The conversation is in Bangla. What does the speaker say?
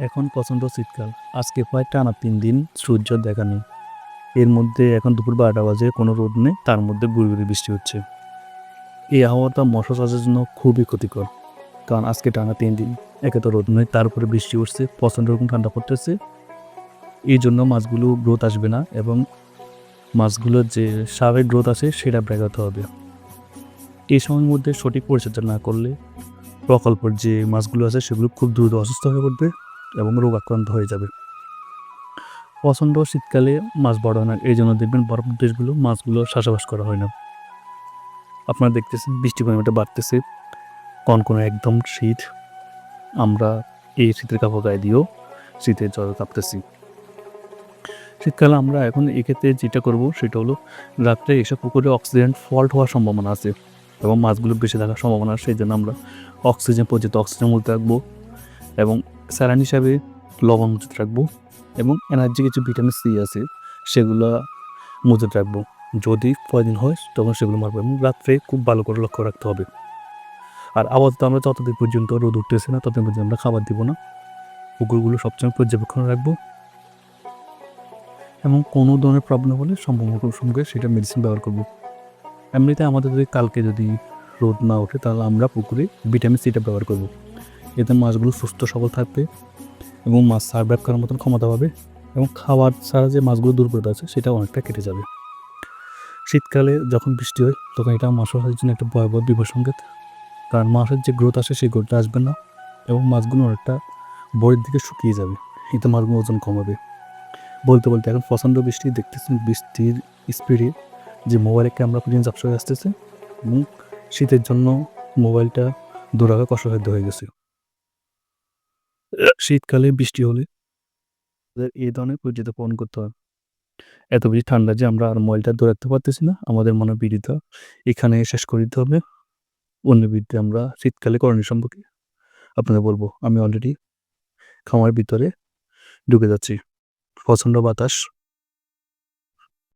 এখন প্রচণ্ড শীতকাল। আজকে প্রায় টানা ৩ দিন সূর্য দেখা নেই। এর মধ্যে এখন দুপুর ১২টা বাজে, কোনো রোদ নেই, তার মধ্যে গুঁড়ি, গুঁড়ি বৃষ্টি হচ্ছে। এই আবহাওয়াটা মৎস্য চাষের জন্য খুবই ক্ষতিকর। কারণ আজকে টানা ৩ দিন একে তো রোদ নেই, তার উপরে বৃষ্টি হচ্ছে, প্রচণ্ড রকম ঠান্ডা পড়তেছে। এই জন্য মাছগুলো গ্রোথ আসবে না এবং মাছগুলোর যে স্বাভাবিক গ্রোথ আছে সেটা ব্যাঘাত হবে। এই সময়ের মধ্যে সঠিক পরিচর্যা না করলে প্রকল্পের যে মাছগুলো আছে সেগুলো খুব দ্রুত অসুস্থ হয়ে পড়বে এবং রোগাক্রান্ত হয়ে যাবে। প্রচণ্ড শীতকালে মাছ বড় হয় না, এই জন্য দেখবেন বরফ দেশগুলো মাছগুলো চাষাবাস করা হয় না। আপনারা দেখতেছেন বৃষ্টির পরিমাণটা বাড়তেছে, কনকনে একদম শীত। আমরা এই শীতের কাপড় গায়ে দিয়েও শীতের জ্বরে কাঁপতেছি। শীতকালে আমরা এখন এক্ষেত্রে যেটা করব সেটা হলো, রাত্রে এসব পুকুরে অক্সিজেন ফল্ট হওয়ার সম্ভাবনা আছে এবং মাছগুলো বেঁচে থাকার সম্ভাবনা আছে। সেই জন্য আমরা পর্যাপ্ত অক্সিজেন মজুত রাখবো এবং স্যালাইন হিসাবে লবণ মজুত রাখবো এবং এনার্জি কিছু ভিটামিন সি আছে সেগুলো মজুত রাখবো। যদি প্রয়োজন হয় তখন সেগুলো মারবো এবং রাত্রে খুব ভালো করে লক্ষ্য রাখতে হবে। আর আপাতত আমরা যতদিন পর্যন্ত রোদ উঠতেছে না ততদিন পর্যন্ত আমরা খাবার দিব না। পুকুরগুলো সবসময় পর্যবেক্ষণ রাখবো এবং কোনো ধরনের প্রবলেম হলে সঙ্গে সেটা মেডিসিন ব্যবহার করবো। এমনিতে আমাদের কালকে যদি রোদ না ওঠে তাহলে আমরা পুকুরে ভিটামিন সিটা ব্যবহার করবো। এতে মাছগুলো সুস্থ সবল থাকবে এবং মাছ সার্ভাইভ করার মতন ক্ষমতা পাবে এবং খাবার ছাড়া যে মাছগুলো দুর্বলতা আছে সেটা অনেকটা কেটে যাবে। শীতকালে যখন বৃষ্টি হয় তখন এটা মাছের জন্য একটা ভয়াবহ বিপদ সংকেত। কারণ মাছের যে গ্রোথ আসে সেই গ্রোথটা আসবে না এবং মাছগুলো অনেকটা বড়ির দিকে শুকিয়ে যাবে। এতে মাছগুলো ওজন কমাবে। বলতে বলতে এখন প্রচণ্ড বৃষ্টি দেখতেছেন, বৃষ্টির স্পিডে যে মোবাইলের ক্যামেরা পর্যন্ত ঝাপসা হয়ে আসতেছে এবং শীতের জন্য মোবাইলটা দূর রাখা কষ্টসাধ্য হয়ে গেছে। শীতকালে বৃষ্টি হলে এই ধরনের পরিচিতি পালন করতে হয়। এত বেশি ঠান্ডা যে আমরা আর মোবাইলটা ধরে রাখতে পারতেছি না। আমাদের মনে হয় ভিডিওটা এখানে শেষ করে দিতে হবে। অন্য ভিডিওতে আমরা শীতকালে করণীয় সম্পর্কে আপনাদের বলবো। আমি অলরেডি খামারের ভিতরে ঢুকে যাচ্ছি। প্রচণ্ড বাতাস।